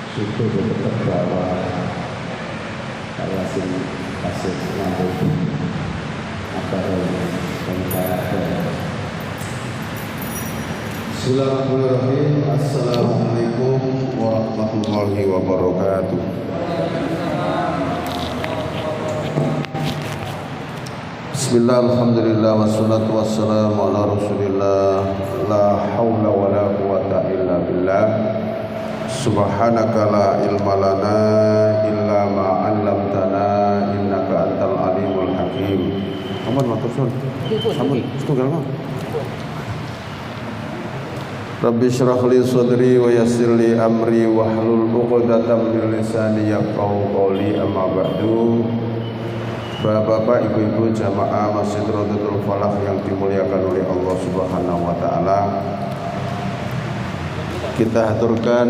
Syukur tetap bahwa alasin hasil ngambil apa Bismillahirrahmanirrahim. Assalamualaikum warahmatullahi wabarakatuh. Bismillah, alhamdulillah, wassalatu wassalamu ala rasulillah. La hawla wa la quwata illa billah. Subhanaka la ilma lana illa ma 'allamtana innaka antal alimul hakim. Ampun matur suwun. Sampun setunggal mah. Rabbi syrah li sadri wa yassir li amri wahlul 'uqdatam min lisani yafqahu qawli, amma ba'du. Bapak-bapak, ibu-ibu jamaah Masjid Rodatul Falah yang dimuliakan oleh Allah Subhanahu wa taala. Kita haturkan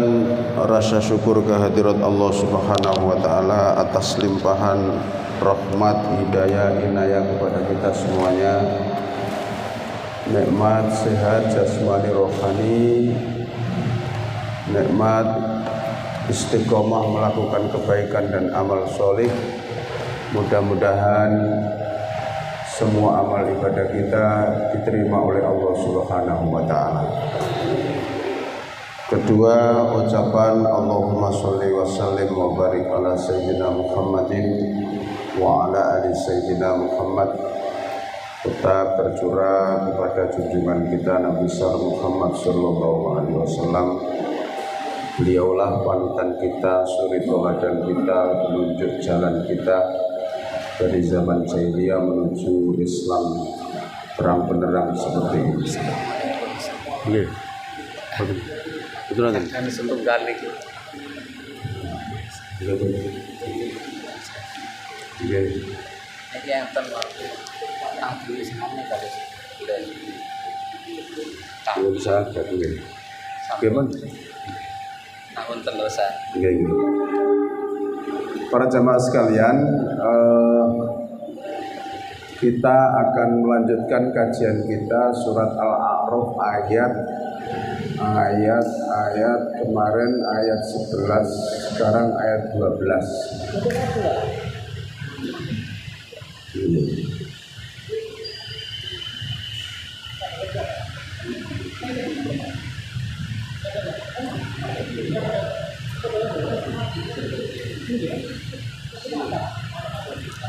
rasa syukur kehadirat Allah Subhanahu wa taala atas limpahan rahmat, hidayah, inayah kepada kita semuanya. Nikmat sehat jasmani rohani, nikmat istiqomah melakukan kebaikan dan amal soleh. Mudah-mudahan semua amal ibadah kita diterima oleh Allah Subhanahu wa taala. Kedua, ucapan Allahumma sholli wa sallim wa barik ala sayyidina Muhammadin wa ala ali sayyidina Muhammad tetap tercurah kepada junjungan kita Nabi besar Muhammad sallallahu alaihi wasallam. Beliaulah panutan kita, suri tauladan kita, penunjuk jalan kita dari zaman jahiliyah menuju Islam terang benderang seperti ini. Nggih. Betul kan? Kan sentuh galik. Nggih. Iki enten waktu tanggung semuanya kali. Tahun bisa nggih. Gimana? Tahun telosan. Nggih. Para jamaah sekalian, kita akan melanjutkan kajian kita surat Al-A'raf ayat kemarin ayat 11, sekarang ayat 12.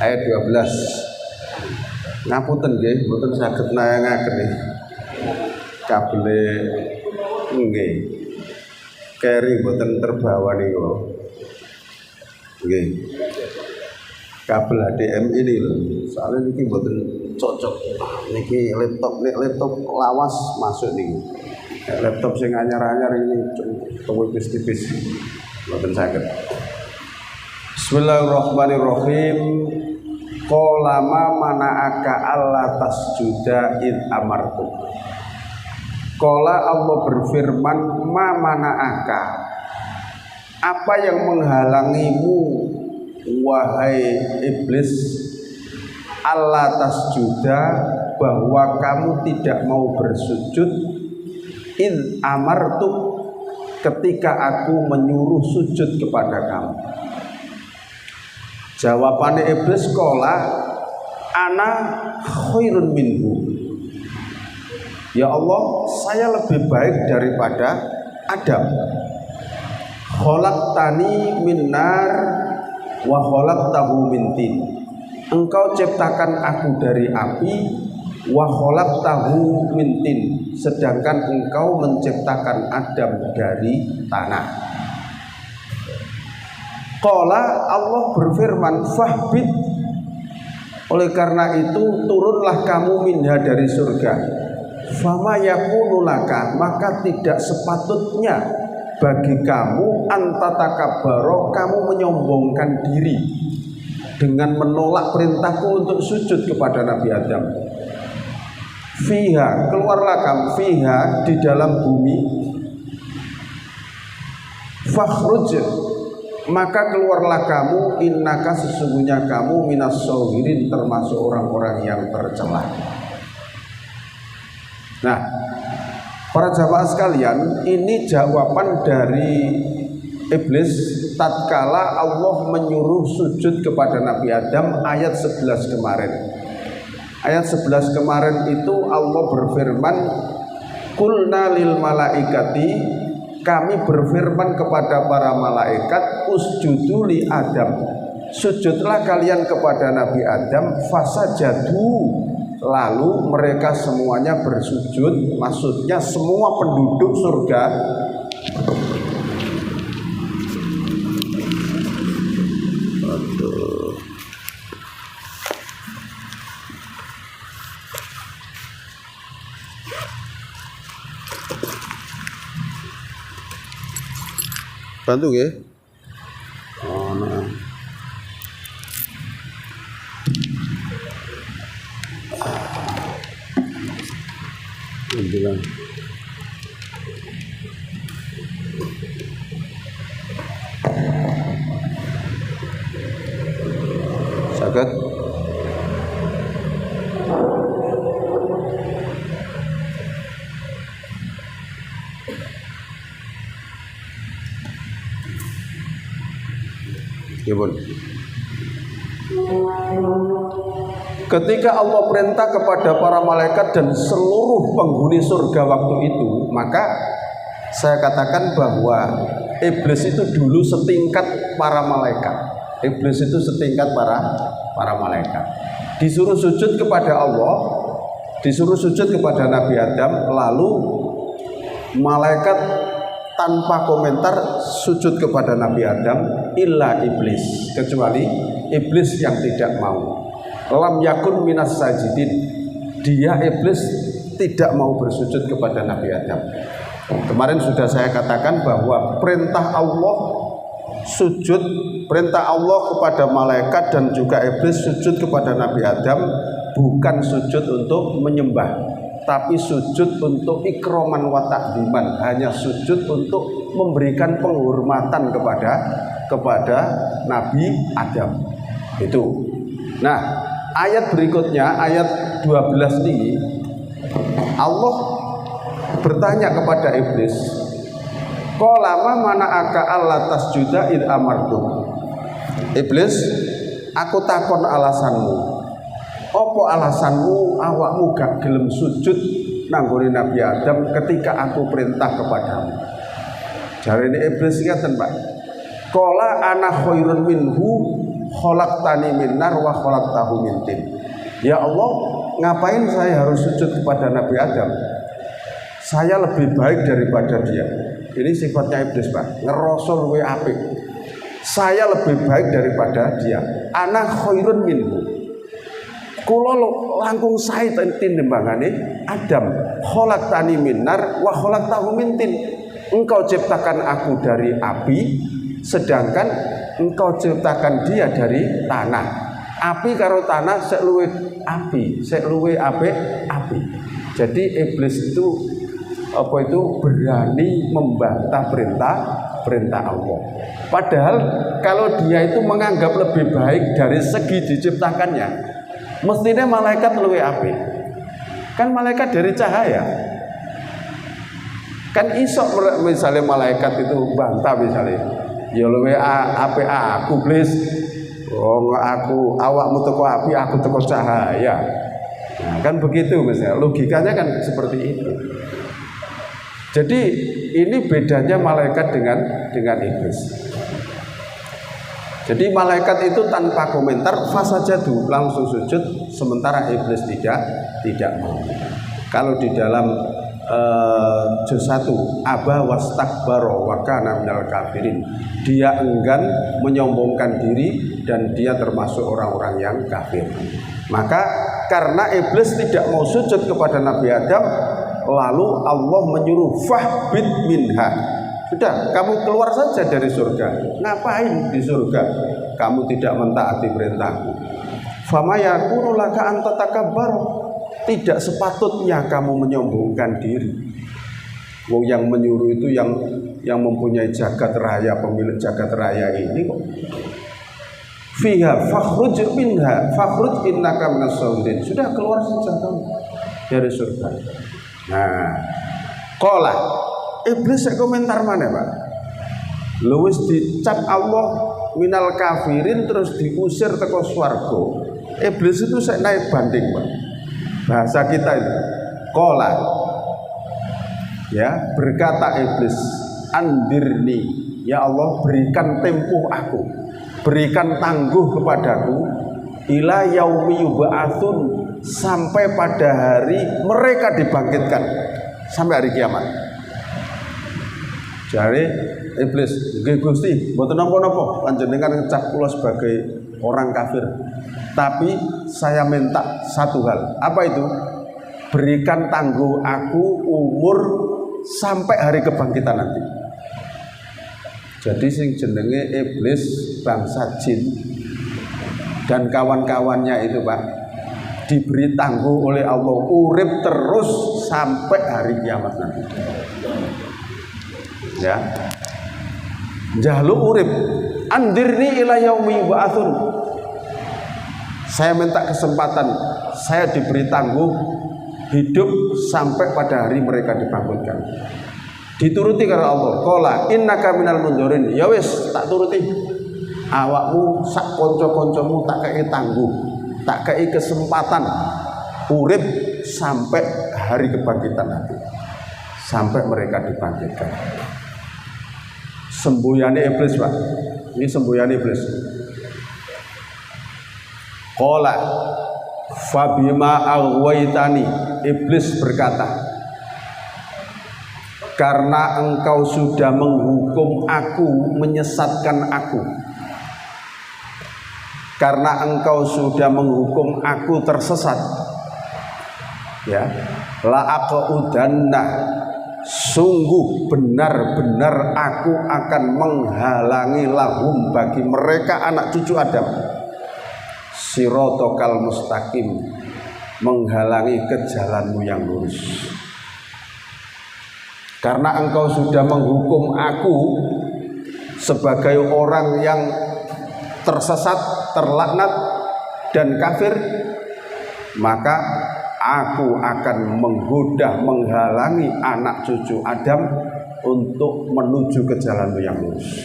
Ayat 12. Ngapunten nggih, mboten saged nayangaken nggih. Kabele nggih. Keri mboten terbawa niku. Nggih. Kabel HDMI ini lho. Soalnya niki mboten cocok. Niki laptop lawas masuk niki. Laptop sing anyar-anyar ini tipis-tipis. Mboten saged. Bismillahirrahmanirrahim. Qala ma mana'aka alla tasjuda id amartu. Qala Allah berfirman, ma mana'aka, apa yang menghalangimu wahai iblis, alla tasjuda, bahwa kamu tidak mau bersujud, id amartu, ketika aku menyuruh sujud kepada kamu. Jawabannya iblis, qala ana khairun minhu. Ya Allah, saya lebih baik daripada Adam. Khalaqtani min nar wa khalaqtahu min tin. Engkau ciptakan aku dari api, wa khalaqtahu min tin, sedangkan engkau menciptakan Adam dari tanah. Qala, Allah berfirman, fahbit, oleh karena itu turunlah kamu minha dari surga. Fama yakunu laka, maka tidak sepatutnya bagi kamu antatakabbaro, kamu menyombongkan diri dengan menolak perintahku untuk sujud kepada Nabi Adam. Fiha, keluarlah kamu, fiha, di dalam bumi. Fakhruj, maka keluarlah kamu, innaka, sesungguhnya kamu, minas shagirin, termasuk orang-orang yang tercela. Nah, para jamaah sekalian, ini jawaban dari iblis tatkala Allah menyuruh sujud kepada Nabi Adam ayat 11 kemarin. Ayat 11 kemarin itu Allah berfirman, qulna lil malaikati, kami berfirman kepada para malaikat, usjudu li Adam, sujudlah kalian kepada Nabi Adam, fasajadu, lalu mereka semuanya bersujud, maksudnya semua penduduk surga. Bantu ya. Oh, nah. Bilang. Sakit. Ya, Bun. Ketika Allah perintah kepada para malaikat dan seluruh penghuni surga waktu itu, maka saya katakan bahwa iblis itu dulu setingkat para malaikat. Iblis itu setingkat para malaikat. Disuruh sujud kepada Allah, disuruh sujud kepada Nabi Adam, lalu malaikat tanpa komentar sujud kepada Nabi Adam, illa iblis, kecuali iblis yang tidak mau. Lam yakun minas sajidin, dia iblis tidak mau bersujud kepada Nabi Adam. Kemarin sudah saya katakan bahwa perintah Allah sujud, perintah Allah kepada malaikat dan juga iblis sujud kepada Nabi Adam bukan sujud untuk menyembah, tapi sujud untuk ikroman wa ta'ziman, hanya sujud untuk memberikan penghormatan kepada Nabi Adam. Itu. Nah, ayat berikutnya, ayat 12 ini, Allah bertanya kepada iblis, qala ma mana'aka alla tasjuda id amartum. Iblis, aku takon alasanmu. Apa alasanmu awakmu gak gelem sujud nanggone Nabi Adam ketika aku perintah kepadamu? Jarene iblis ngaten, Pak. Qala ana khairun minhu khalaqtani min nar wa khalaqtahu min tin. Ya Allah, ngapain saya harus sujud kepada Nabi Adam? Saya lebih baik daripada dia. Ini sifatnya iblis, Pak. Ngerasa luwih apik. Saya lebih baik daripada dia. Ana khairun minhu. Kula langkung sae tinimbangane Adam. Khalaqtani min nar wa khalaqtahu min tin. Engkau ciptakan aku dari api, sedangkan engkau ciptakan dia dari tanah. Api karo tanah sek luwih api, sek luwih apik api. Jadi iblis itu berani membantah perintah Allah. Padahal kalau dia itu menganggap lebih baik dari segi diciptakannya, mestinya malaikat luwih apik. Kan malaikat dari cahaya. Kan isok misalnya malaikat itu bantah misalnya, ya luwih apik aku iblis. Oh, aku awakmu teko api, aku teko cahaya. Nah, kan begitu misalnya. Logikanya kan seperti itu. Jadi ini bedanya malaikat dengan iblis. Jadi malaikat itu tanpa komentar fasajadu, langsung sujud, sementara iblis tidak mau. Kalau di dalam juz 1 aba wastakbara wa kana minal kafirin, dia enggan menyombongkan diri dan dia termasuk orang-orang yang kafir. Maka karena iblis tidak mau sujud kepada Nabi Adam, lalu Allah menyuruh fahbit minha, sudah kamu keluar saja dari surga. Ngapain di surga? Kamu tidak mentaati perintahku. Fama yakunu laka anta takabbar, tidak sepatutnya kamu menyombongkan diri. Wong yang menyuruh itu yang mempunyai jagat raya, pemilik jagat raya ini kok. Fiha fakhruj minha fakhruj innaka minas sholihin. Sudah keluar saja kamu dari surga. Nah, qala iblis komentar mana, Pak? Luwes dicap Allah minal kafirin terus diusir teko swarga. Iblis itu saya naik banding, Pak. Bahasa kita itu qala, ya, berkata iblis, andirni, ya Allah berikan tempuh aku, berikan tangguh kepadaku, ila yaumi yub'atsun, sampai pada hari mereka dibangkitkan, sampai hari kiamat. Jadi iblis, nggih Gusti, mboten napa-napa panjenengan ngecap kula sebagai orang kafir. Tapi saya minta satu hal. Apa itu? Berikan tangguh aku umur sampai hari kebangkitan nanti. Jadi sing jenenge iblis bangsa jin dan kawan-kawannya itu, Pak, diberi tangguh oleh Allah urip terus sampai hari kiamat nanti. Ya. Jaluk urip, andirni ila yaumi yub'atsun. Saya minta kesempatan, saya diberi tangguh hidup sampai pada hari mereka dibangkitkan. Dituruti karena Allah. Qala innaka minal mundzirin. Ya wis, tak turuti. Awakmu sak kanca-kancamu tak kei tangguh, tak kei kesempatan urip sampai hari kebangkitan nanti. Sampai mereka dibangkitkan. Sembuyane iblis, Pak. Ini sembuyane iblis. Qala fabima aghwaytani, iblis berkata, karena engkau sudah menghukum aku, menyesatkan aku, karena engkau sudah menghukum aku tersesat, ya, la aqudanna, sungguh benar-benar aku akan menghalangi lahum, bagi mereka anak cucu Adam, sirotokal mustaqim, menghalangi ke jalanmu yang lurus. Karena engkau sudah menghukum aku sebagai orang yang tersesat, terlaknat dan kafir, maka aku akan menggoda, menghalangi anak cucu Adam untuk menuju ke jalanmu yang lurus.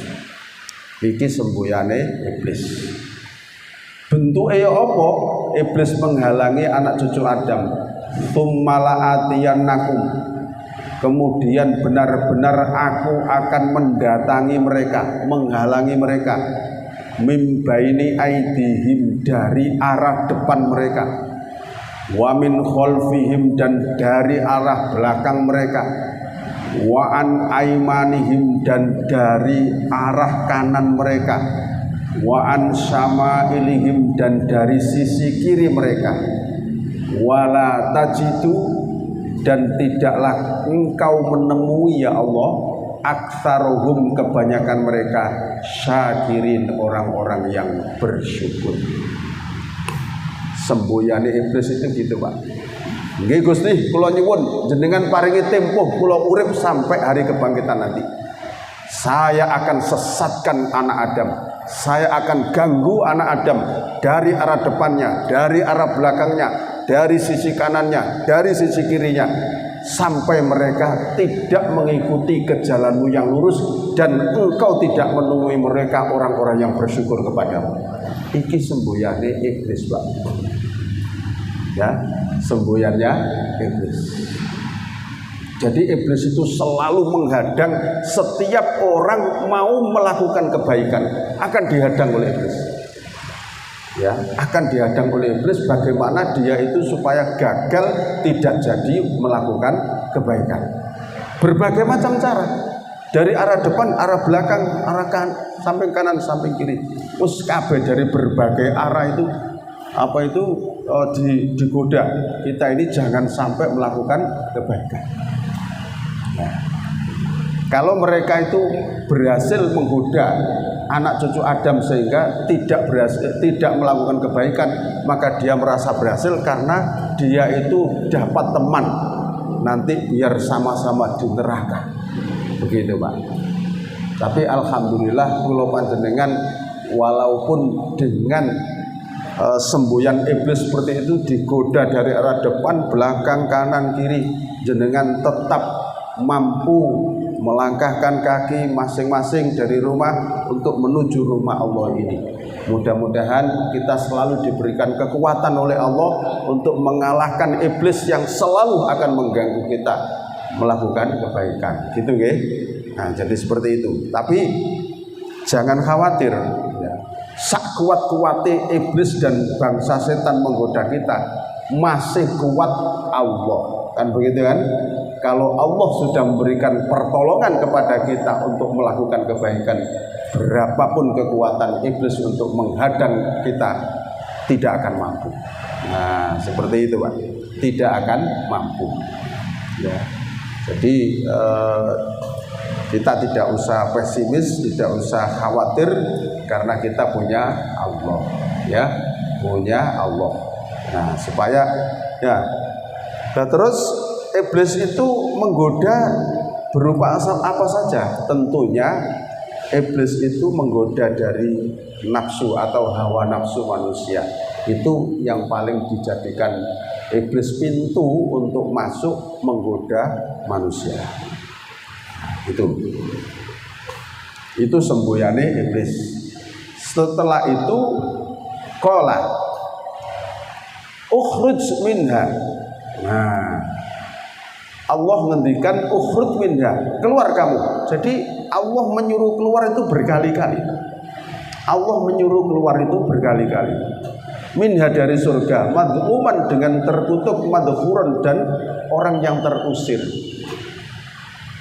Iki sembuyane iblis. Bentuknya apa? Iblis menghalangi anak cucu Adam. Tummalaatiyannakum, kemudian benar-benar aku akan mendatangi mereka, menghalangi mereka, mimbaini aidihim, dari arah depan mereka, wa min khalfihim, dan dari arah belakang mereka, wa an aimanihim, dan dari arah kanan mereka, wa an syama'ilihim, dan dari sisi kiri mereka, wala tajidu, dan tidaklah engkau menemui ya Allah aktsaruhum, kebanyakan mereka, syakirin, orang-orang yang bersyukur. Sembuyane iblis itu gitu, Pak. Nggih Gusti, kula nyuwun jenengan paringi tempuh kula urip sampai hari kebangkitan nanti. Saya akan sesatkan anak Adam, saya akan ganggu anak Adam dari arah depannya, dari arah belakangnya, dari sisi kanannya, dari sisi kirinya, sampai mereka tidak mengikuti ke jalanmu yang lurus, dan engkau tidak menemui mereka orang-orang yang bersyukur kepadamu. Iki sembuyane iblis, Pak. Ya, semboyannya iblis. Jadi iblis itu selalu menghadang setiap orang mau melakukan kebaikan, akan dihadang oleh iblis. Ya, akan dihadang oleh iblis, bagaimana dia itu supaya gagal, tidak jadi melakukan kebaikan. Berbagai macam cara, dari arah depan, arah belakang, arah samping kanan, samping kiri, kabeh dari berbagai arah itu digoda kita ini jangan sampai melakukan kebaikan. Nah, kalau mereka itu berhasil menggoda anak cucu Adam sehingga tidak melakukan kebaikan, maka dia merasa berhasil karena dia itu dapat teman nanti biar sama-sama di neraka. Begitu, Pak. Tapi alhamdulillah kula panjenengan walaupun dengan semboyan iblis seperti itu digoda dari arah depan, belakang, kanan, kiri, jenengan tetap mampu melangkahkan kaki masing-masing dari rumah untuk menuju rumah Allah ini. Mudah-mudahan kita selalu diberikan kekuatan oleh Allah untuk mengalahkan iblis yang selalu akan mengganggu kita melakukan kebaikan. Gitu nggih. Nah, jadi seperti itu. Tapi jangan khawatir ya. Sak kuat-kuatnya iblis dan bangsa setan menggoda kita, masih kuat Allah. Kan begitu kan? Kalau Allah sudah memberikan pertolongan kepada kita untuk melakukan kebaikan, berapapun kekuatan iblis untuk menghadang kita tidak akan mampu. Nah, seperti itu Pak. Tidak akan mampu. Ya. Jadi kita tidak usah pesimis, tidak usah khawatir karena kita punya Allah. Ya, punya Allah. Nah, supaya ya. Nah, terus iblis itu menggoda berupa asal apa saja? Tentunya iblis itu menggoda dari nafsu atau hawa nafsu manusia. Itu yang paling dijadikan iblis pintu untuk masuk menggoda manusia. Itu sembuyane iblis. Setelah itu qala ukhruj minha. Nah, Allah ngendikan ukhruj minha, keluar kamu. Jadi Allah menyuruh keluar itu berkali-kali. Allah menyuruh keluar itu berkali-kali. Minha dari surga, madhuman dengan terkutuk, madhuran dan orang yang terusir.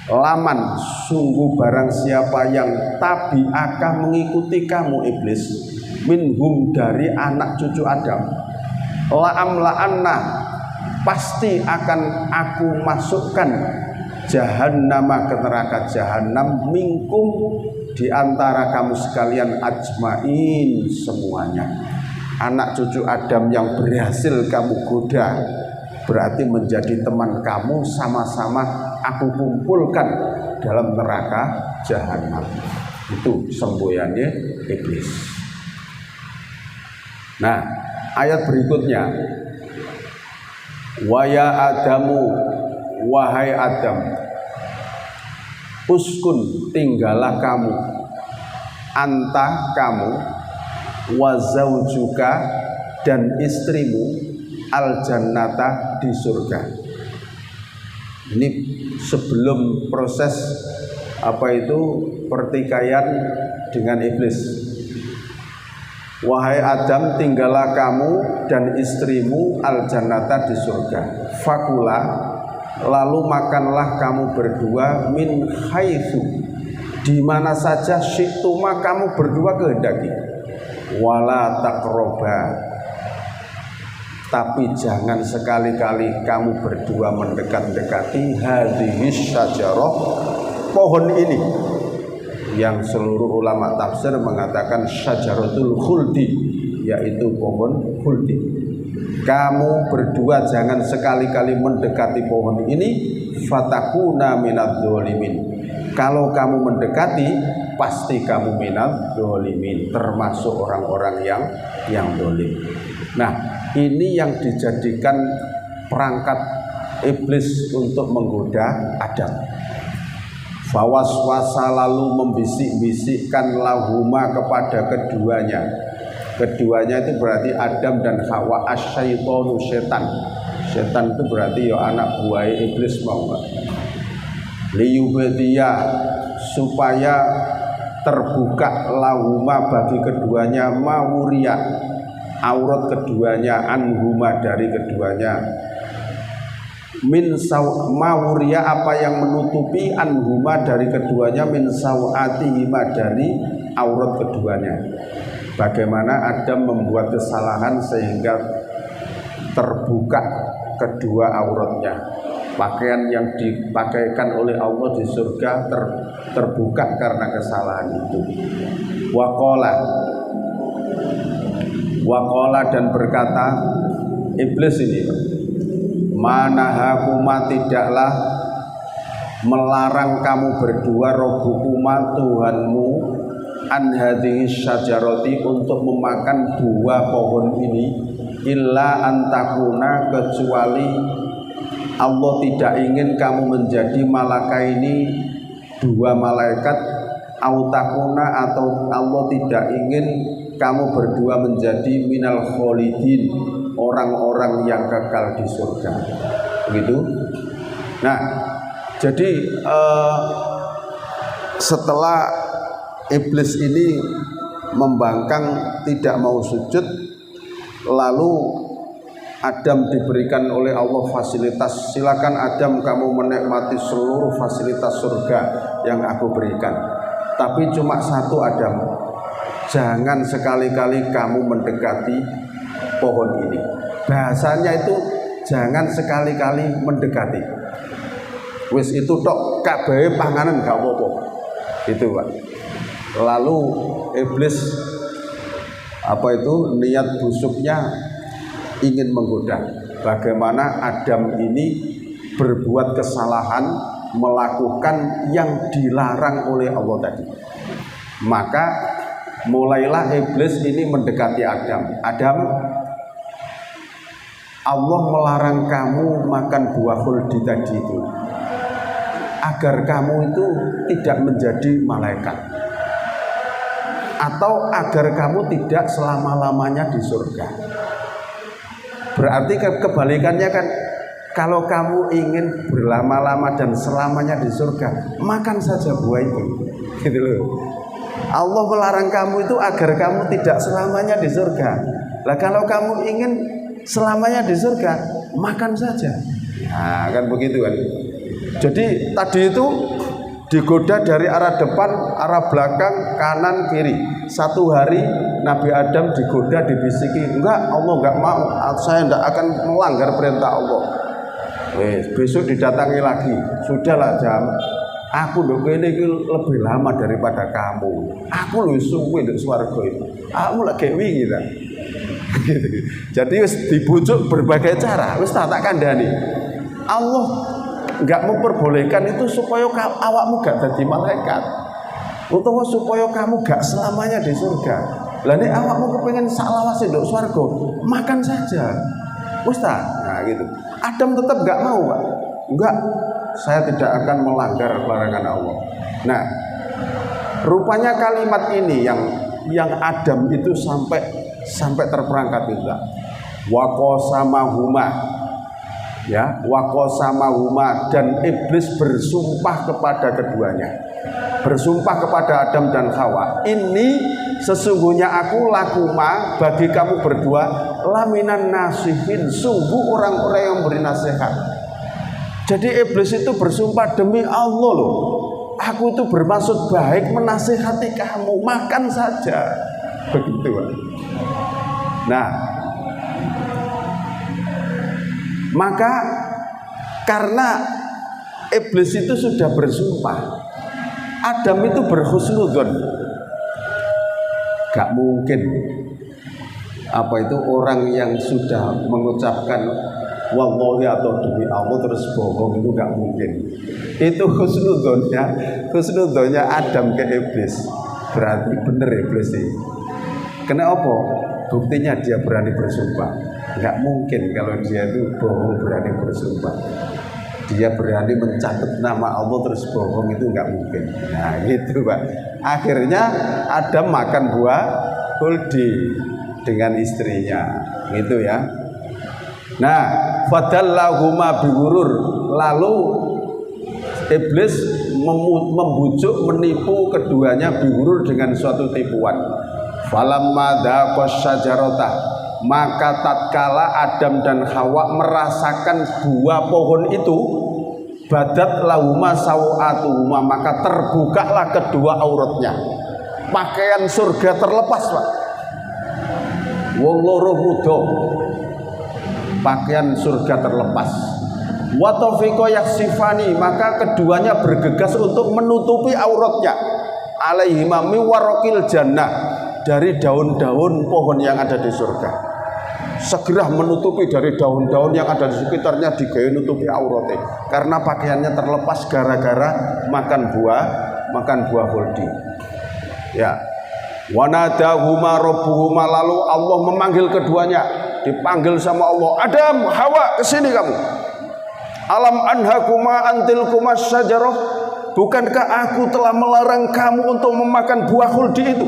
Laman, sungguh barang siapa yang tabi'aka mengikuti kamu iblis, minhum dari anak cucu Adam, la'amla'anna, pasti akan aku masukkan jahannama ke neraka jahanam minkum di antara kamu sekalian ajmain semuanya. Anak cucu Adam yang berhasil kamu goda berarti menjadi teman kamu, sama-sama aku kumpulkan dalam neraka jahanam. Itu semboyannya iblis. Nah, ayat berikutnya, wa ya Adamu, wahai Adam, uskun, tinggallah kamu, anta kamu, wa zaujuka dan istrimu, al jannata di surga. Ini sebelum proses pertikaian dengan iblis. Wahai Adam, tinggallah kamu dan istrimu al jannata di surga. Fakula, lalu makanlah kamu berdua min haitsu, di mana saja syi'tuma kamu berdua kehendaki. Wala taqroba, tapi jangan sekali-kali kamu berdua mendekat-dekati hadhis syajarah, pohon ini, yang seluruh ulama tafsir mengatakan syajaratul khuldi, yaitu pohon khuldi. Kamu berdua jangan sekali-kali mendekati pohon ini, fatakuna minadz dzalimin. Kalau kamu mendekati, pasti kamu minadz dzalimin, termasuk orang-orang yang zalim. Nah, ini yang dijadikan perangkat iblis untuk menggoda Adam. Fawaswasa, lalu membisik-bisikkan lahuma kepada keduanya. Keduanya itu berarti Adam dan Hawa, asyaitonu, setan. Setan itu berarti ya anak buah iblis, mau enggak? Liyubadiya, supaya terbuka lahuma bagi keduanya, mawuriya, aurat keduanya, anhuma dari keduanya, min mawuriya, apa yang menutupi, anhuma dari keduanya, min sawatihima dari aurat keduanya. Bagaimana Adam membuat kesalahan sehingga terbuka kedua auratnya. Pakaian yang dipakaikan oleh Allah di surga terbuka karena kesalahan itu. Waqala dan berkata iblis ini, manahakuma, tidaklah melarang kamu berdua, robbukuma, Tuhanmu, an hadhihi syajarati, untuk memakan buah pohon ini, illa antakuna, kecuali Allah tidak ingin kamu menjadi malakaini, dua malaikat autakuna, atau Allah tidak ingin kamu berdua menjadi minal kholidin, orang-orang yang kekal di surga. Begitu. Nah, jadi setelah iblis ini membangkang tidak mau sujud, lalu Adam diberikan oleh Allah fasilitas, silakan Adam kamu menikmati seluruh fasilitas surga yang aku berikan. Tapi cuma satu Adam, jangan sekali-kali kamu mendekati pohon ini. Bahasanya itu jangan sekali-kali mendekati. Wis itu tok kabeh panganan gak apa-apa. Itu Pak. Lalu iblis niat busuknya ingin menggoda. Bagaimana Adam ini berbuat kesalahan, melakukan yang dilarang oleh Allah tadi. Maka mulailah iblis ini mendekati Adam. Adam, Allah melarang kamu makan buah khuldi tadi itu agar kamu itu tidak menjadi malaikat, atau agar kamu tidak selama-lamanya di surga. Berarti kebalikannya kan, kalau kamu ingin berlama-lama dan selamanya di surga, makan saja buah itu. Gitu loh. Allah melarang kamu itu agar kamu tidak selamanya di surga. Lah kalau kamu ingin selamanya di surga, makan saja. Nah, kan begitu kan. Jadi tadi itu digoda dari arah depan, arah belakang, kanan, kiri. Satu hari Nabi Adam digoda, dibisiki, enggak, Allah enggak mau, saya enggak akan melanggar perintah Allah. Besok didatangi lagi, sudahlah jam, aku ini lebih lama daripada kamu. Aku lu suwe di swarga itu. Aku lagi wingi ta. Jadi dibujuk berbagai cara, wis tak kandhani. Allah enggak memperbolehkan itu supaya awakmu gak jadi malaikat, utawa supaya kamu gak selamanya di surga. Lah nek awakmu kepengin saklawase nduk swarga, makan saja. Wis ta? Nah gitu. Adam tetap enggak mau, Pak. Enggak, saya tidak akan melanggar larangan Allah. Nah, rupanya kalimat ini yang Adam itu sampai terperangkap juga. Wa qasamahuma, ya, waqasamahuma, dan iblis bersumpah kepada keduanya, bersumpah kepada Adam dan Hawa, ini sesungguhnya aku lakuma, bagi kamu berdua, laminan nasihin, sungguh orang-orang yang beri nasihat. Jadi iblis itu bersumpah, demi Allah loh, aku itu bermaksud baik menasihati kamu, makan saja. Begitu. Nah, maka karena iblis itu sudah bersumpah, Adam itu berhusnudzon. Gak mungkin orang yang sudah mengucapkan wallahi atau demi Allah terus bohong, itu gak mungkin. Itu husnudzonnya Adam ke iblis. Berarti bener iblis sih. Kenapa? Buktinya dia berani bersumpah. Gak mungkin kalau dia itu bohong berani bersumpah. Dia berani mencatat nama Allah terus bohong, itu gak mungkin. Nah gitu Pak. Akhirnya Adam makan buah khuldi dengan istrinya, gitu ya. Nah, fadallahuma bighurur, lalu iblis membujuk, menipu keduanya bighurur dengan suatu tipuan. Falamma dzaqas syajarata, maka tatkala Adam dan Hawa merasakan buah pohon itu, badat lahuma sawatuhuma, maka terbukalah kedua auratnya. Pakaian surga terlepas, Pak. Wong loro muda, pakaian surga terlepas. Wa taufiqa yaksifani, maka keduanya bergegas untuk menutupi auratnya. Alaihima mi waraqil jannah, dari daun-daun pohon yang ada di surga. Segera menutupi dari daun-daun yang ada di sekitarnya, digaya nutupi auratnya, karena pakaiannya terlepas gara-gara makan buah khuldi. Ya. Wanadahuma rabbuhuma, lalu Allah memanggil keduanya, dipanggil sama Allah, Adam, Hawa, kesini kamu. Alam anhakuma antilkuma syajarah, bukankah aku telah melarang kamu untuk memakan buah khuldi itu?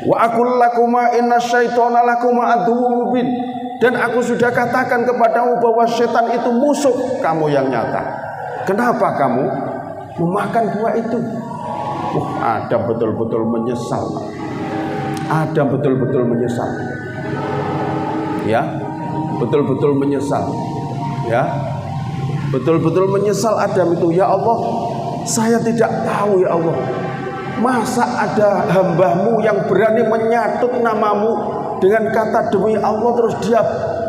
Wa aqul lakuma inna syaitana lakuma aduwwum mubin. Dan aku sudah katakan kepadamu bahwa setan itu musuh kamu yang nyata. Kenapa kamu memakan buah itu? Adam betul-betul menyesal. Adam betul-betul menyesal. Ya, betul-betul menyesal. Ya, betul-betul menyesal Adam itu. Ya Allah, saya tidak tahu ya Allah. Masa ada hamba-Mu yang berani menyatut namamu dengan kata demi Allah, terus dia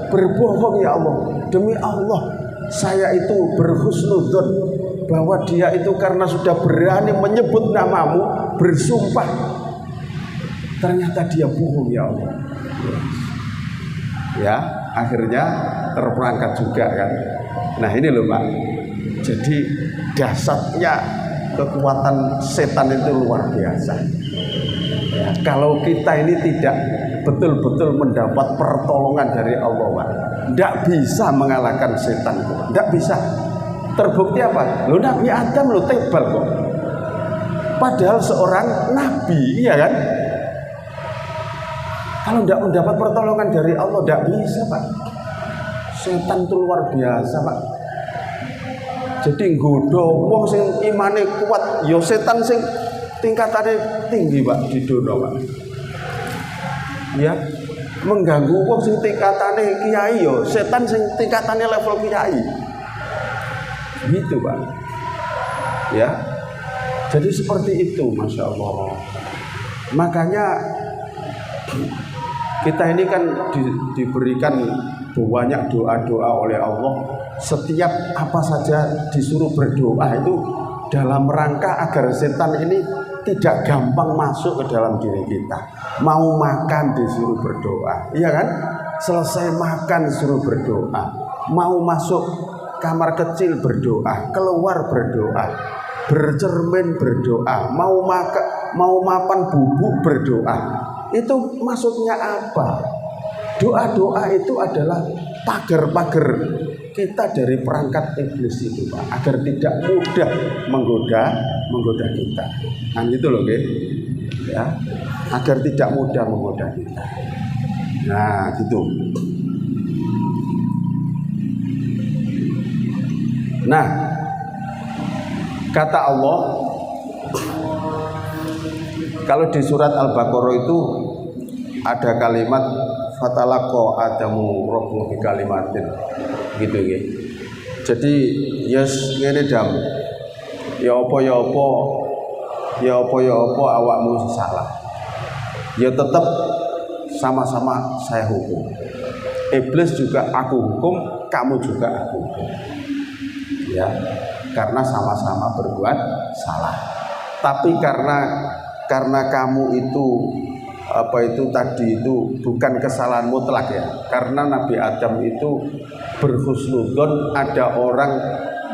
berbohong ya Allah. Demi Allah, saya itu berhusnudzon bahwa dia itu karena sudah berani menyebut namamu, bersumpah, ternyata dia bohong ya Allah. Ya, akhirnya terperangkap juga kan. Nah ini loh Pak, jadi dahsyatnya kekuatan setan itu luar biasa ya, kalau kita ini tidak betul-betul mendapat pertolongan dari Allah Pak, tidak bisa mengalahkan setan, tidak bisa. Terbukti apa? Lo Nabi Adam lo tebal kok, padahal seorang nabi, iya kan? Kalau tidak mendapat pertolongan dari Allah, tidak bisa Pak. Setan itu luar biasa Pak. Jadi nggoda wong sing imane kuat, ya setan sing tingkatane tinggi Pak di dono Pak. Ya, mengganggu wong sing tingkatane kiai, ya setan sing tingkatane level kiai. Gitu Pak. Ya. Jadi seperti itu, Masya Allah. Makanya kita ini kan diberikan banyak doa-doa oleh Allah. Setiap apa saja disuruh berdoa itu dalam rangka agar setan ini tidak gampang masuk ke dalam diri kita. Mau makan disuruh berdoa, iya kan? Selesai makan disuruh berdoa. Mau masuk kamar kecil berdoa, keluar berdoa, bercermin berdoa, mau makan bubuk berdoa. Itu maksudnya apa? Doa-doa itu adalah pagar-pagar kita dari perangkat iblis itu Pak, agar tidak mudah menggoda kita. Kan gitu loh, Ge. Ya, agar tidak mudah menggoda kita. Nah, gitu. Nah, kata Allah kalau di surat Al-Baqarah itu ada kalimat fatalaqa adamu rabbuhu bi kalimatin gitu ya. Jadi yes ngene dam. Ya apa awakmu salah. Ya tetap sama-sama saya hukum. Iblis juga aku hukum, kamu juga aku hukum. Ya, karena sama-sama berbuat salah. Tapi karena kamu itu tadi itu bukan kesalahan mutlak ya, karena Nabi Adam itu berhusnudzon, ada orang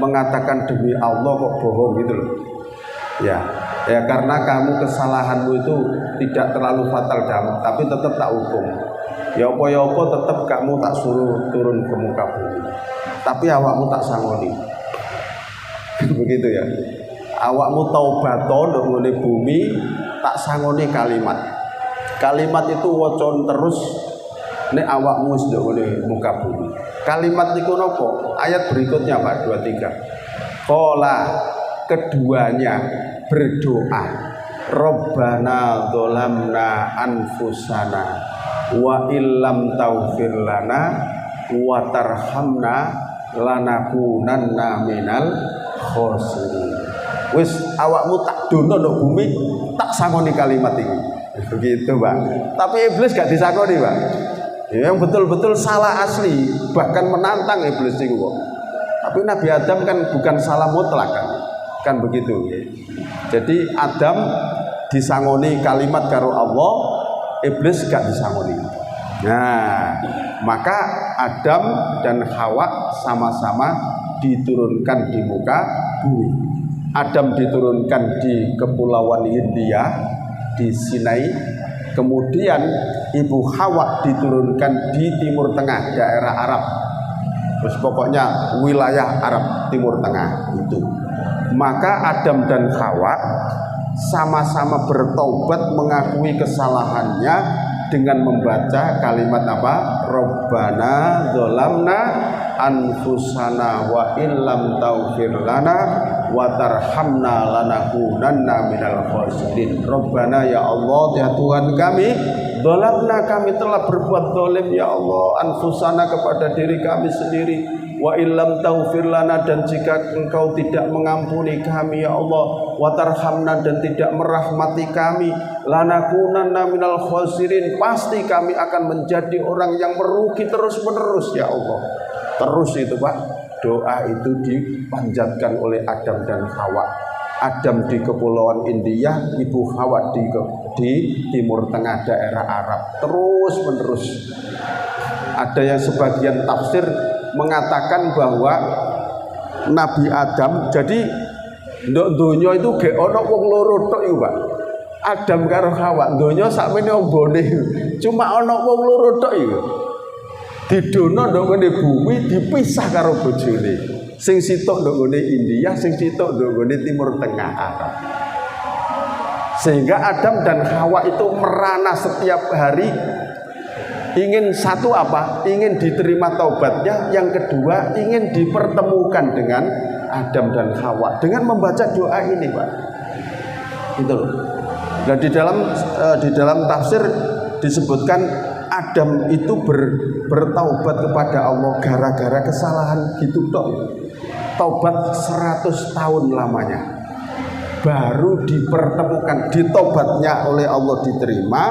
mengatakan demi Allah kok bohong gitu loh ya karena kamu kesalahanmu itu tidak terlalu fatal tapi tetap tak hukum ya apa tetap kamu tak suruh turun ke muka bumi, tapi awakmu tak sangoni begitu ya, awakmu taubaton nduk bumi tak sangoni kalimat itu wocon terus nek awakmu wis nduk muka bumi. Kalimat niku napa? Ayat berikutnya Pak 23. Qala keduanya berdoa, Rabbana dzalamna anfusana wa illam taghfir lana wa tarhamna lanakunanna minal khosirin. Wis awakmu tak dono nduk bumi, tak sangoni kalimat ini. Begitu Pak. Tapi iblis gak disangoni Pak. Yang betul-betul salah asli, bahkan menantang iblis itu kok. Tapi Nabi Adam kan bukan salah mutlak kan begitu ya. Jadi Adam disangoni kalimat karo Allah, iblis gak disangoni. Nah, maka Adam dan Hawa sama-sama diturunkan di muka bumi. Adam diturunkan di Kepulauan Hindia di Sinai, kemudian Ibu Hawa diturunkan di Timur Tengah, daerah Arab. Terus pokoknya wilayah Arab Timur Tengah itu. Maka Adam dan Hawa sama-sama bertobat mengakui kesalahannya dengan membaca kalimat apa? Rabbana dzalamna anfusana wa illam taghfir lana wa tarhamna lanakunanna minal khasirin. Rabbana, ya Allah, ya Tuhan kami, dzalamna, kami telah berbuat zalim ya Allah, anfusana, kepada diri kami sendiri, wa illam taghfir lana, dan jika Engkau tidak mengampuni kami ya Allah, wa tarhamna, dan tidak merahmati kami, lanakunanna minal khasirin, pasti kami akan menjadi orang yang merugi terus menerus ya Allah. Terus itu Pak, doa itu dipanjatkan oleh Adam dan Hawa. Adam di kepulauan India, Ibu Hawa di Timur Tengah daerah Arab, terus menerus. Ada yang sebagian tafsir mengatakan bahwa Nabi Adam, jadi ndok donya itu gek ana wong loro tok iku Pak. Adam karo Hawa, donya sakmene ombone. Cuma ana wong loro tok iku. Didono ndok ngene bumi, dipisah karo bojone. Sing sitok ndok ngene India, sing sitok ndok ngene Timur Tengah Arab. Sehingga Adam dan Hawa itu merana setiap hari, ingin satu apa? Ingin diterima taubatnya, yang kedua ingin dipertemukan dengan Adam dan Hawa dengan membaca doa ini, Pak. Itu loh. Nah, di dalam tafsir disebutkan Adam itu bertaubat kepada Allah gara-gara kesalahan gitu tok. Taubat 100 tahun lamanya. Baru dipertemukan, ditobatnya oleh Allah diterima,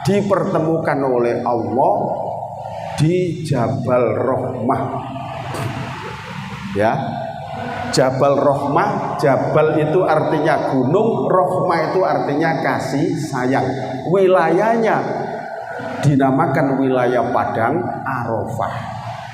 dipertemukan oleh Allah di Jabal Rahmah. Ya. Jabal Rahmah, Jabal itu artinya gunung, Rahmah itu artinya kasih sayang. Wilayahnya dinamakan wilayah Padang Arafah.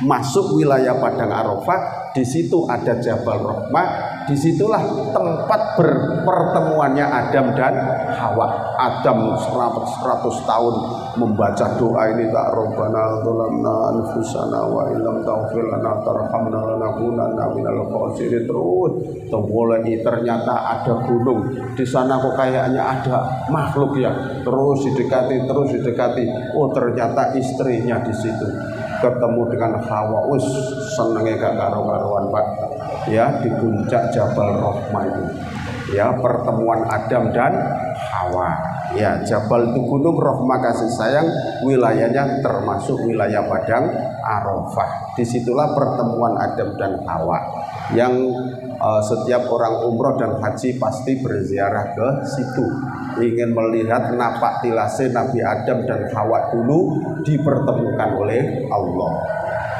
Masuk wilayah Padang Arafah, di situ ada Jabal Rahmah. Disitulah tempat pertemuannya Adam dan Hawa. Adam 100 tahun membaca doa ini, tak Rabbana dzalamna anfusana wa illam taghfir lana tarhamna lanakunanna minal khasirin. Terus mulai ternyata ada gunung di sana, kok kayaknya ada makhluk ya. Terus didekati. Oh, ternyata istrinya di situ. Ketemu dengan Hawa, senengnya gak karu-karuan Pak. Ya, di puncak Jabal Rahmah itu. Ya, pertemuan Adam dan Hawa. Ya, Jabal itu gunung, Rahmah kasih sayang, wilayahnya termasuk wilayah Padang Arafah. Disitulah pertemuan Adam dan Hawa. Yang setiap orang umroh dan haji pasti berziarah ke situ, ingin melihat napak tilase Nabi Adam dan Hawa dulu dipertemukan oleh Allah.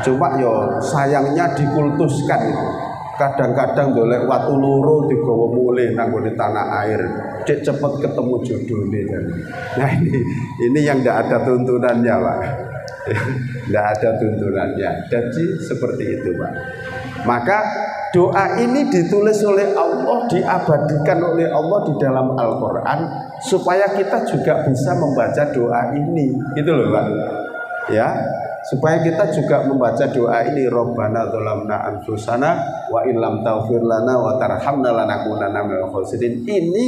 Cuma yo sayangnya dikultuskan itu. Kadang-kadang golek watu loro digawa mulih nang gone tanah air, cek cepet ketemu jodohnya. Nah ini yang tidak ada tuntunannya Pak. Tidak ada tuntunannya. Jadi seperti itu Pak. Maka doa ini ditulis oleh Allah, diabadikan oleh Allah di dalam Al-Quran, supaya kita juga bisa membaca doa ini, gitu loh Pak. Ya, supaya kita juga membaca doa ini, Rabbana dzalamna anfusana wa illam taghfir lana wa tarhamna lanakunanna minal khasirin. Ini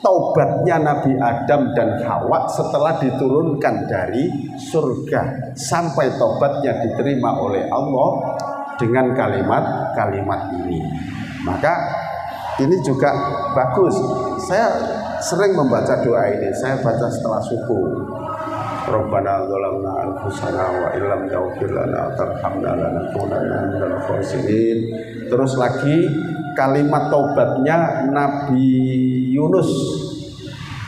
taubatnya Nabi Adam dan Hawa setelah diturunkan dari surga, sampai taubatnya diterima oleh Allah dengan kalimat-kalimat ini. Maka ini juga bagus. Saya sering membaca doa ini. Saya baca setelah subuh. Rabbana dzalamna anfusana wa illam taghfir lana wa tarhamna lanakunanna minal khasirin. Terus lagi kalimat taubatnya Nabi Yunus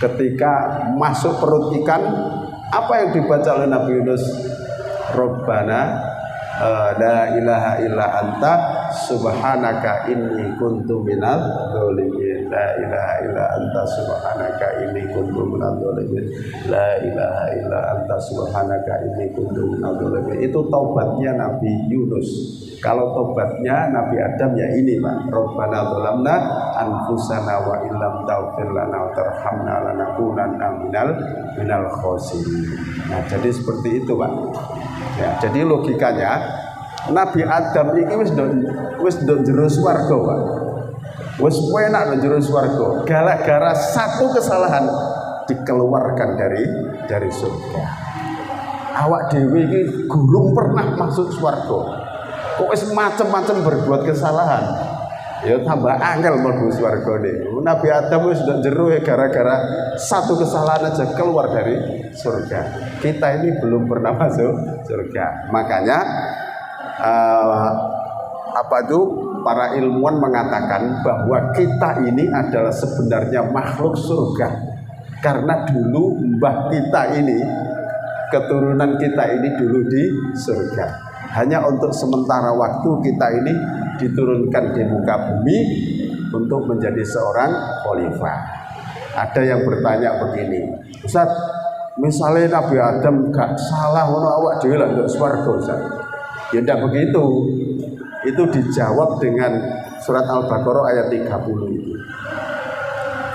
ketika masuk perut ikan. Apa yang dibaca oleh Nabi Yunus? Rabbana la ilaha illa anta subhanaka inni kuntu minadz dzalimin. La ilaha illa anta subhanaka inni kuntu minadz dzalimin. La ilaha illa anta subhanaka inni kuntu minadz dzalimin. Itu taubatnya Nabi Yunus. Kalau taubatnya Nabi Adam ya ini Pak. Rabbana dzalamna anfusana wa illam taghfir lana wa tarhamna lanakunanna minal khasirin. Nah, jadi seperti itu Pak. Ya, jadi logikanya Nabi Adam ini wis ndok jero swarga, Pak. Wis enak nang jero swarga. Gara-gara satu kesalahan dikeluarkan dari surga. Awak dhewe iki gurung pernah masuk swarga. Kok wis macem-macem berbuat kesalahan. Ya tambah angel mlebu swargane. Nabi Adam wis ndak jero ya gara-gara satu kesalahan aja keluar dari surga. Kita ini belum pernah masuk surga. Makanya para ilmuwan mengatakan bahwa kita ini adalah sebenarnya makhluk surga. Karena dulu mbah kita ini, keturunan kita ini dulu di surga. Hanya untuk sementara waktu kita ini diturunkan di muka bumi untuk menjadi seorang khalifah. Ada yang bertanya begini, Ustaz, misalnya Nabi Adam gak salah ngono awak dhewe lak nduk swarga, Ustaz. Ya ndak begitu. Itu dijawab dengan surat Al-Baqarah ayat 30 itu.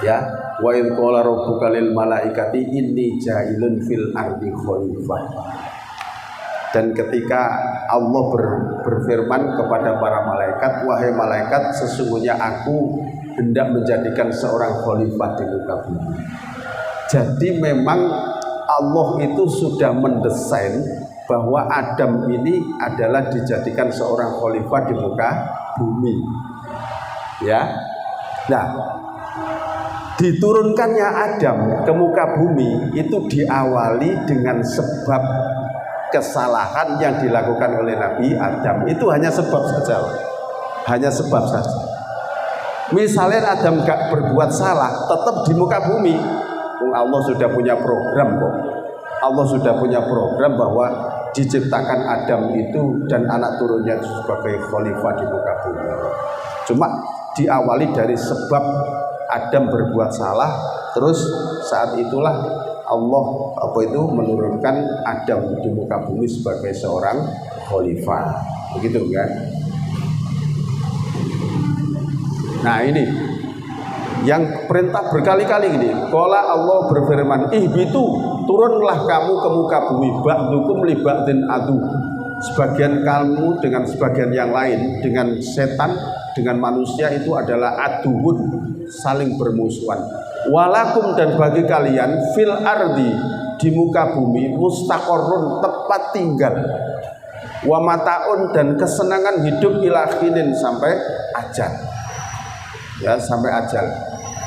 Ya, wa in qala rabbuka lil malaikati inni ja'ilun fil ardi khalifah. Dan ketika Allah berfirman kepada para malaikat, wahai malaikat, sesungguhnya aku hendak menjadikan seorang khalifah di muka bumi. Jadi memang Allah itu sudah mendesain bahwa Adam ini adalah dijadikan seorang khalifah di muka bumi. Ya. Nah, diturunkannya Adam ke muka bumi itu diawali dengan sebab kesalahan yang dilakukan oleh Nabi Adam. Itu hanya sebab saja. Hanya sebab saja. Misalnya Adam gak berbuat salah, tetap di muka bumi. Allah sudah punya program kok. Allah sudah punya program bahwa diciptakan Adam itu dan anak turunnya sebagai khalifah di muka bumi. Cuma diawali dari sebab Adam berbuat salah, terus saat itulah Allah menurunkan Adam di muka bumi sebagai seorang khalifah. Begitu kan? Nah, ini yang perintah berkali-kali ini. Qala Allah berfirman, ihbitu, turunlah kamu ke muka bumi, ba'dukum li ba'din adu. Sebagian kamu dengan sebagian yang lain, dengan setan, dengan manusia itu adalah aduun, saling bermusuhan. Walakum, dan bagi kalian fil ardi, di muka bumi, mustaqorrun, tempat tinggal, wa mataun, dan kesenangan hidup ilakhinin, sampai ajal. Ya, sampai ajal.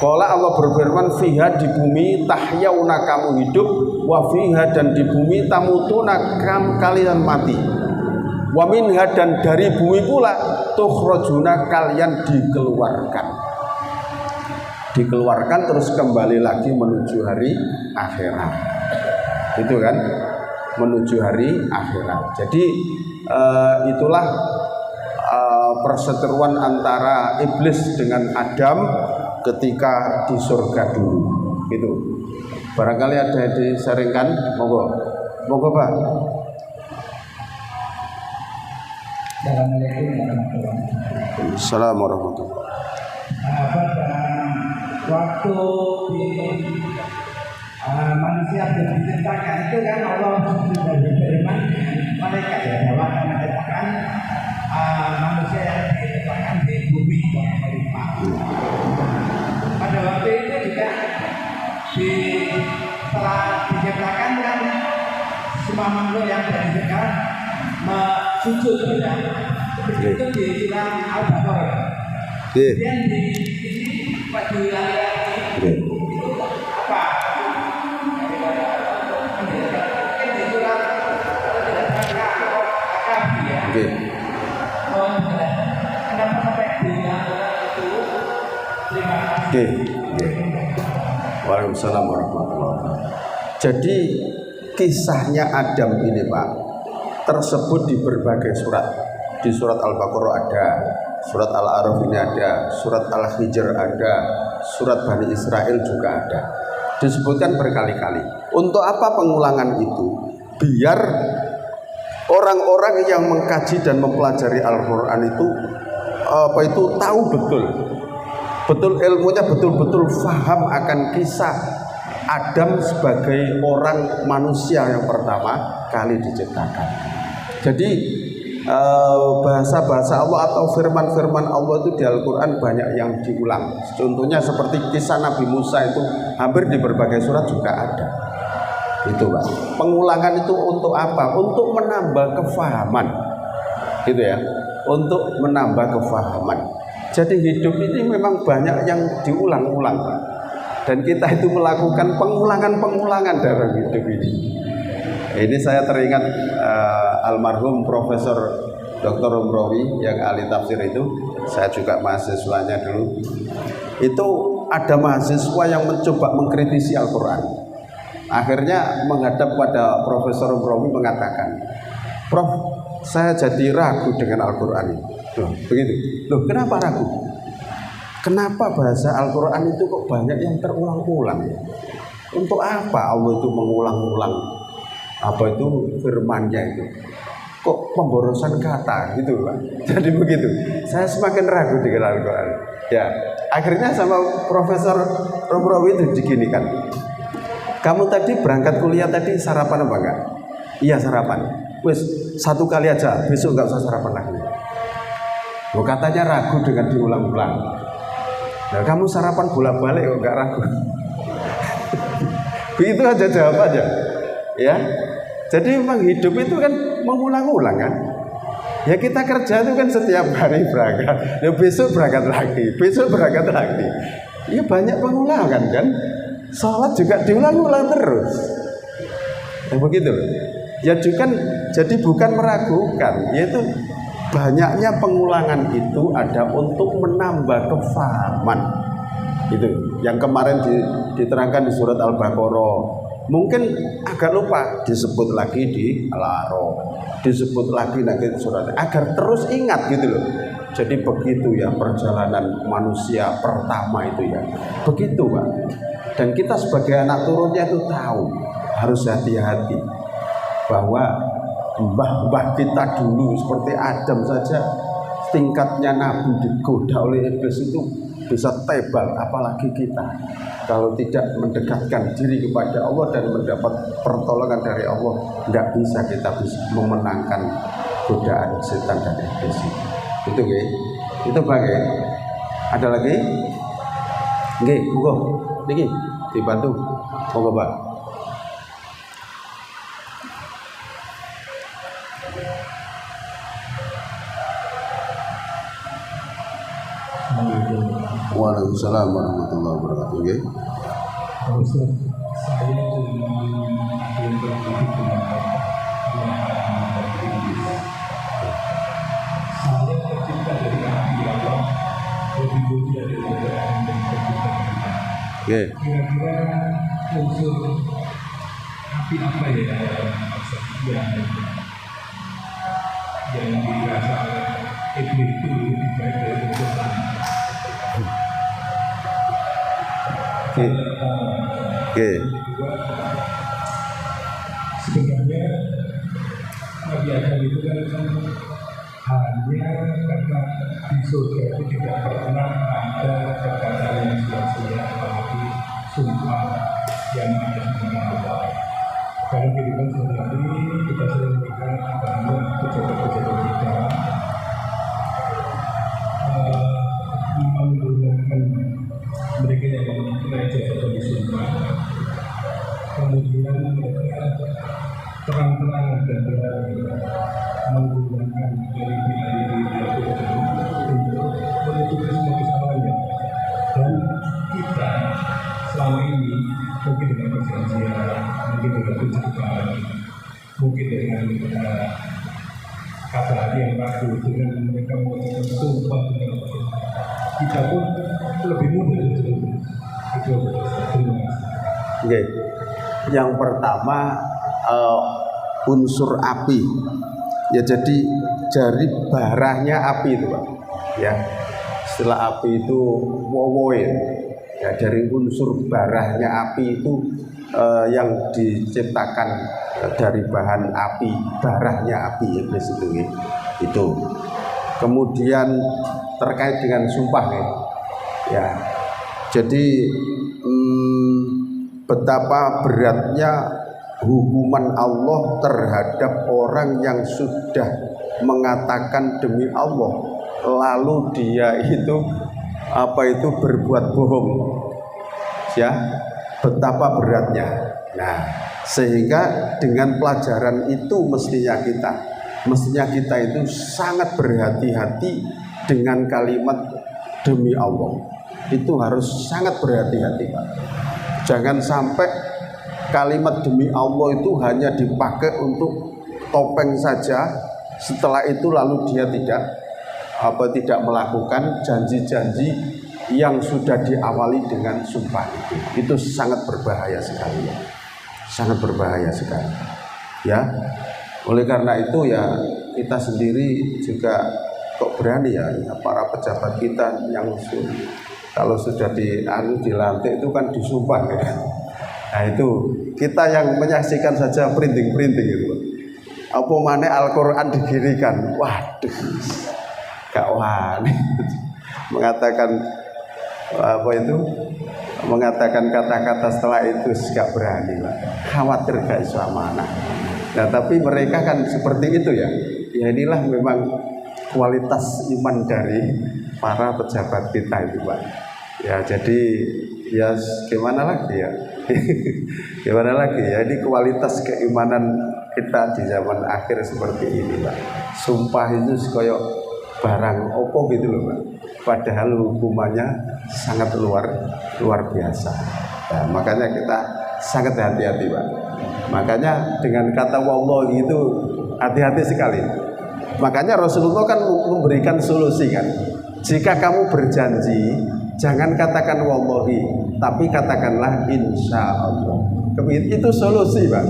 Qala Allah berfirman, fiha, di bumi, tahyauna, kamu hidup, wa fiha, dan di bumi, tamutuna, kalian mati, wa minha, dan dari bumi pula, tukhrajuna, kalian dikeluarkan terus kembali lagi menuju hari akhirat. Itu kan, menuju hari akhirat. Jadi itulah perseteruan antara iblis dengan Adam ketika di surga dulu. Itu barangkali ada yang disaringkan, monggo Pak. Assalamualaikum warahmatullahi wabarakatuh. Waktu di manusia diciptakan itu kan Allah sudah berfirman, malaikat ya bahwa akan menciptakan manusia yang diciptakan di bumi yang khalifah. Pada waktu itu juga setelah diciptakan kan semua makhluk yang diciptakan sujud ya. Itu di dalam Al-Baqarah. Kemudian di pada wilayah itu apa? Kenapa sampai bilang itu? Terima kasih. Waalaikumsalam warahmatullahi wabarakatuh. Jadi kisahnya Adam ini Pak tersebut di berbagai surat. Di surat Al-Baqarah ada, surat Al-A'raf ini ada, surat Al-Hijr ada, surat Bani Israel juga ada. Disebutkan berkali-kali. Untuk apa pengulangan itu? Biar orang-orang yang mengkaji dan mempelajari Al-Quran itu tahu betul ilmunya, betul-betul faham akan kisah Adam sebagai orang manusia yang pertama kali diciptakan. Jadi bahasa-bahasa Allah atau firman-firman Allah itu di Al-Quran banyak yang diulang. Contohnya seperti kisah Nabi Musa itu hampir di berbagai surat juga ada. Itu Pak. Pengulangan itu untuk apa? Untuk menambah kefahaman, gitu ya. Untuk menambah kefahaman. Jadi hidup ini memang banyak yang diulang-ulang, dan kita itu melakukan pengulangan-pengulangan dalam hidup ini. Ini saya teringat almarhum Profesor Dr. Umrowi yang ahli tafsir itu. Saya juga mahasiswanya dulu. Itu ada mahasiswa yang mencoba mengkritisi Al-Quran. Akhirnya menghadap pada Profesor Umrowi mengatakan, "Prof, saya jadi ragu dengan Al-Quran ini." Loh, begitu. Loh, kenapa ragu? Kenapa bahasa Al-Quran itu kok banyak yang terulang-ulang? Untuk apa Allah itu mengulang-ulang apa itu firman-Nya itu? Kok pemborosan kata gitu, Pak? Jadi begitu. Saya semakin ragu dengan Al-Quran. Ya, akhirnya sama Profesor Umrowi itu diginikan. "Kamu tadi berangkat kuliah tadi sarapan apa enggak?" "Iya, sarapan." "Wes, satu kali aja, besok enggak usah sarapan lagi." Loh, katanya ragu dengan diulang-ulang. Nah, kamu sarapan bolak-balik kok enggak ragu? Begitu aja jawabannya. Ya. Jadi memang hidup itu kan mengulang-ulang kan. Ya kita kerja itu kan setiap hari berangkat. Ya besok berangkat lagi, besok berangkat lagi. Ya banyak pengulangan kan. Sholat juga diulang-ulang terus. Ya begitu loh. Ya juga jadi bukan meragukan, yaitu banyaknya pengulangan itu ada untuk menambah kefahaman. Itu yang kemarin diterangkan di surat Al-Baqarah. Mungkin agak lupa, disebut lagi di Al-A'raf, disebut lagi nanti surat, agar terus ingat gitu loh. Jadi begitu ya perjalanan manusia pertama itu ya. Begitu Pak. Dan kita sebagai anak turunnya itu tahu harus hati-hati bahwa mbah-mbah kita dulu seperti Adam saja tingkatnya Nabi digoda oleh iblis itu bisa tebal, apalagi kita kalau tidak mendekatkan diri kepada Allah dan mendapat pertolongan dari Allah, tidak bisa kita bisa memenangkan godaan setan dan iblis itu. Itu bagai ada lagi nggih, monggo niki dibantu monggo Pak. Waalaikumsalam warahmatullahi wabarakatuh. Nggih. Ustaz, saya belum berpikir dengan saya tercipta dari api Allah, lebih mulia daripada yang tercipta dari Allah. Kira-kira unsur api apa ya yang dirasa iblis itu lebih baik dari unsur lain? Sebenarnya Nabi Adam itu kan hanya karena di surga itu tidak pernah ada perkataan yang sia-sia apalagi sumpah yang ada dengan Allah. Dalam kehidupan sehari-hari kita sering melihat banyak pejabat-pejabat kita menggunakan mereka yang mengajak atau disumpah, kemudian mereka terang-terangan dan berani menggunakan alibi-alibi untuk menutupi semua kesalahannya. Dan kita selama ini mungkin dengan perjanjian, mungkin dengan pencegahan, mungkin dengan kata hati yang ragu, dengan mereka mengucapkan sumpah dengan kita pun lebih mudah itu. Terima kasih. Yang pertama unsur api. Ya jadi dari barahnya api itu Pak. Ya. Istilah api itu wowoe. Ya dari unsur barahnya api itu yang diciptakan dari bahan api, barahnya api iblis itu. Itu. Kemudian terkait dengan sumpah ya. Jadi betapa beratnya hukuman Allah terhadap orang yang sudah mengatakan demi Allah, lalu dia itu berbuat bohong, ya, betapa beratnya. Nah, sehingga dengan pelajaran itu mestinya kita itu sangat berhati-hati dengan kalimat demi Allah. Itu harus sangat berhati-hati, Pak. Jangan sampai kalimat demi Allah itu hanya dipakai untuk topeng saja. Setelah itu lalu dia tidak melakukan janji-janji yang sudah diawali dengan sumpah itu. Itu sangat berbahaya sekali, ya. Sangat berbahaya sekali. Ya. Oleh karena itu ya kita sendiri juga kok berani ya, para pejabat kita yang kalau sudah dilantik itu kan disumpah ya. Nah itu kita yang menyaksikan saja printing itu. Apa mana Al-Quran digirikan, waduh, gak wani mengatakan kata-kata setelah itu gak berani, Pak. Khawatir gak iso amanah. Nah tapi mereka kan seperti itu ya. Ya inilah memang kualitas iman dari para pejabat kita itu, Pak. Ya jadi ya gimana lagi ya. Gimana lagi ya, ini kualitas keimanan kita di zaman akhir seperti ini, Pak. Sumpah itu kayak barang opo gitu loh, Pak. Padahal hukumannya sangat luar biasa. Nah, makanya kita sangat hati-hati, Pak. Makanya dengan kata wallahi itu hati-hati sekali. Makanya Rasulullah kan memberikan solusi kan. Jika kamu berjanji, jangan katakan wallahi, tapi katakanlah insya Allah. Itu solusi, Pak.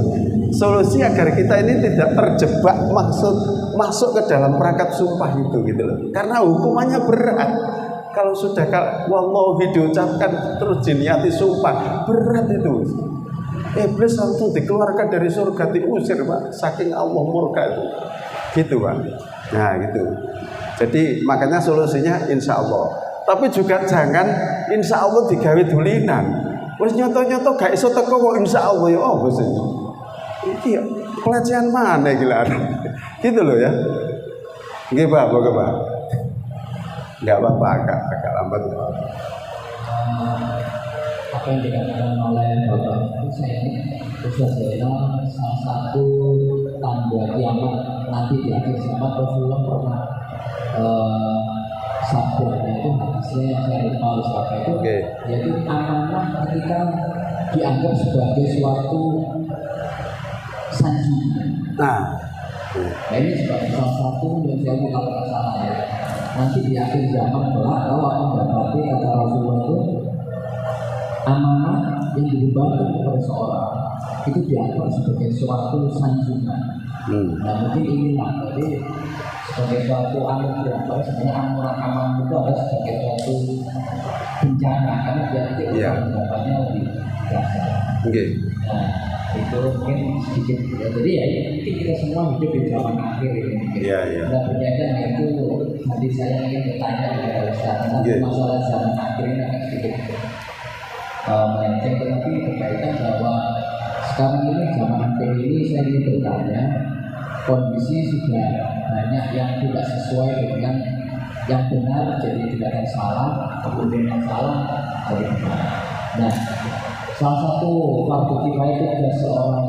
Solusi agar kita ini tidak terjebak masuk ke dalam perangkap sumpah itu gitu loh. Karena hukumannya berat. Kalau sudah wallahi diucapkan terus diniati sumpah, berat itu. Iblis langsung dikeluarkan dari surga, diusir, Pak. Saking Allah murka itu. Gitu, Pak. Nah, gitu. Jadi makanya solusinya insya Allah. Tapi juga jangan insya Allah digawe dulinan. Wis nyoto-nyoto gak iso teko kok insya Allah ya apa sih? Iki pelecehan mana gila. Gitu loh ya. Nggih, Pak, Pak. Enggak apa-apa, agak lambat. Apa yang dikatakan oleh Bapak Ustaz Zainal, salah satu tanda kiamat nanti di akhir zaman, Rasulullah pernah sabdanya itu hadisnya yang saya lupa apa itu, yaitu amanah ketika dianggap sebagai suatu sanjungan. Nah ini sebagai salah satu yang saya lupa salah ya. Nanti di akhir zaman kelak kalau akan mendapati kata Rasulullah itu amanah yang dibebankan kepada seorang itu dianggap sebagai suatu sanjungan. Nah mungkin inilah jadi sebagai suatu anugerah. Kalau sebenarnya amanah itu adalah sebagai suatu bencana karena dia nanti mendapatnya lebih dahsyat. Nah itu mungkin sedikit ya. Jadi ya mungkin kita semua hidup di zaman akhir ini. Nah berkaitan itu nanti saya ingin bertanya kepada Ustaz tentang masalah zaman akhir ini akan sedikit melenceng, tetapi berkaitan bahwa sekarang ini zaman akhir ini saya ingin bertanya, kondisi sudah banyak yang tidak sesuai dengan yang benar jadi tidak ada salah, kemudian yang salah jadi benar. Nah, salah satu fardu kifayah itu adalah seorang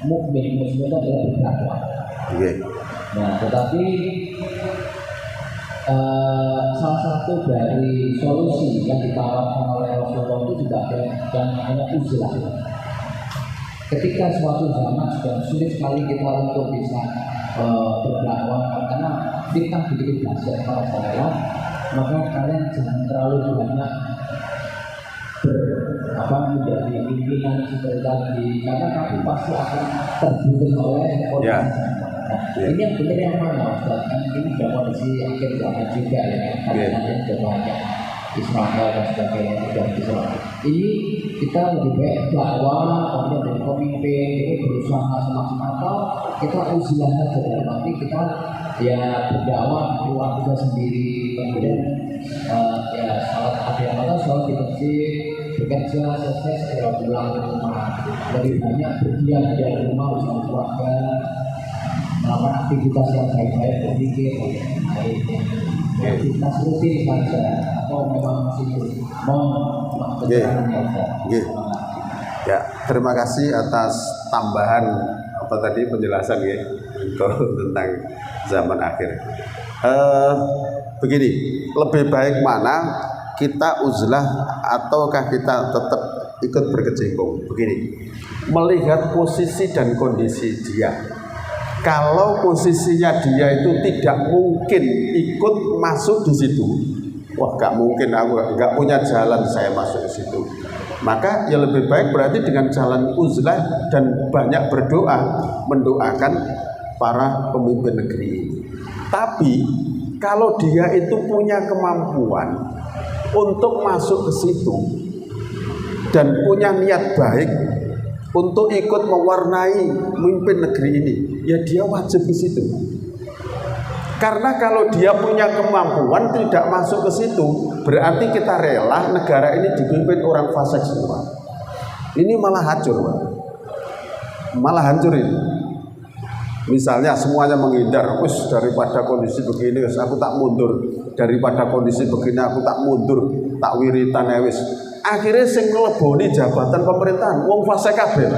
mukmin muslim itu adalah berdakwah. Nah, tetapi salah satu dari solusi yang ditawarkan oleh Rasulullah itu juga ada yang namanya uzlah. Ketika suatu zaman sudah sulit sekali kita untuk bisa berdakwah karena fitnah begitu dahsyat para saudara, maka kalian jangan terlalu banyak menjadi pimpinan seperti tadi, karena kamu pasti akan terbunuh oleh kondisi. Ini yang benar yang mana, Ustaz? Kan ini sudah kondisi akhir zaman juga ya, karena sudah banyak Israel dan sebagainya sudah Israel. Ini kita lebih baik dakwah, kemudian dari pemimpin ini berusaha semaksimal atau kita usilah saja dalam arti kita ya berdakwah di keluarga sendiri, kemudian ya salat ada yang mana salat di masjid, bekerja selesai segera pulang ke rumah, lebih banyak berdiam di rumah bersama keluarga. melakukan aktivitas yang baik-baik, berpikir baik, aktivitas rutin saja atau memang masih mau berjalan saja. Ya, terima kasih atas tambahan apa tadi penjelasan ya tentang zaman akhir. Begini, lebih baik mana kita uzlah ataukah kita tetap ikut berkecimpung? Begini, melihat posisi dan kondisi dia. Kalau posisinya dia itu tidak mungkin ikut masuk di situ, wah gak mungkin, aku gak punya jalan saya masuk ke situ. Maka ya lebih baik berarti dengan jalan uzlah dan banyak berdoa, mendoakan para pemimpin negeri ini. Tapi kalau dia itu punya kemampuan untuk masuk ke situ dan punya niat baik untuk ikut mewarnai memimpin negeri ini, ya dia wajib ke situ. Karena kalau dia punya kemampuan tidak masuk ke situ, berarti kita rela negara ini dipimpin orang fasik semua. Ini malah hancur, Pak. Malah hancur ini. Misalnya semuanya menghindar, wis daripada kondisi begini, aku tak mundur. Daripada kondisi begini, aku tak mundur, tak wiritan ya wis. Akhirnya sing ngeleboni jabatan pemerintahan, wong fasik kabeh.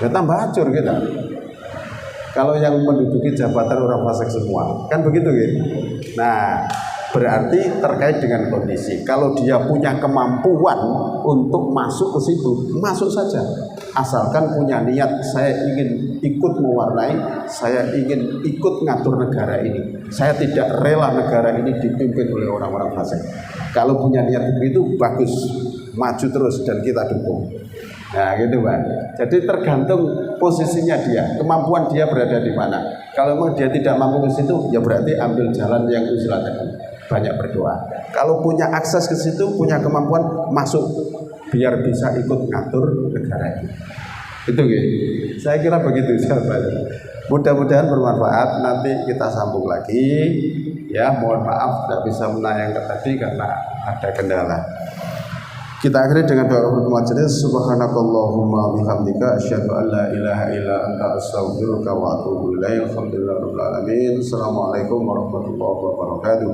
Ya tambah hancur kita. Kalau yang menduduki jabatan orang fasik semua, kan begitu ya. Nah, berarti terkait dengan kondisi. Kalau dia punya kemampuan untuk masuk ke situ, masuk saja. Asalkan punya niat, saya ingin ikut mewarnai, saya ingin ikut ngatur negara ini. Saya tidak rela negara ini dipimpin oleh orang-orang fasik. Kalau punya niat begitu, bagus, maju terus dan kita dukung. Nah gitu Pak. Jadi tergantung posisinya dia, kemampuan dia berada di mana. Kalau memang dia tidak mampu ke situ, ya berarti ambil jalan yang uzlah tadi, banyak berdoa. Kalau punya akses ke situ, punya kemampuan, masuk biar bisa ikut ngatur negara ini. Itu gitu. Saya kira begitu sahabat. Mudah-mudahan bermanfaat. Nanti kita sambung lagi. Ya, mohon maaf tidak bisa menayangkan tadi karena ada kendala. Kita akhiri dengan doa penutup majelis. Subhanakallahumma bihamdika asyhadu an la ilaha illa anta astaghfiruka wa atubu ilaik. Alhamdulillahirabbil alamin. Assalamualaikum warahmatullahi wabarakatuh.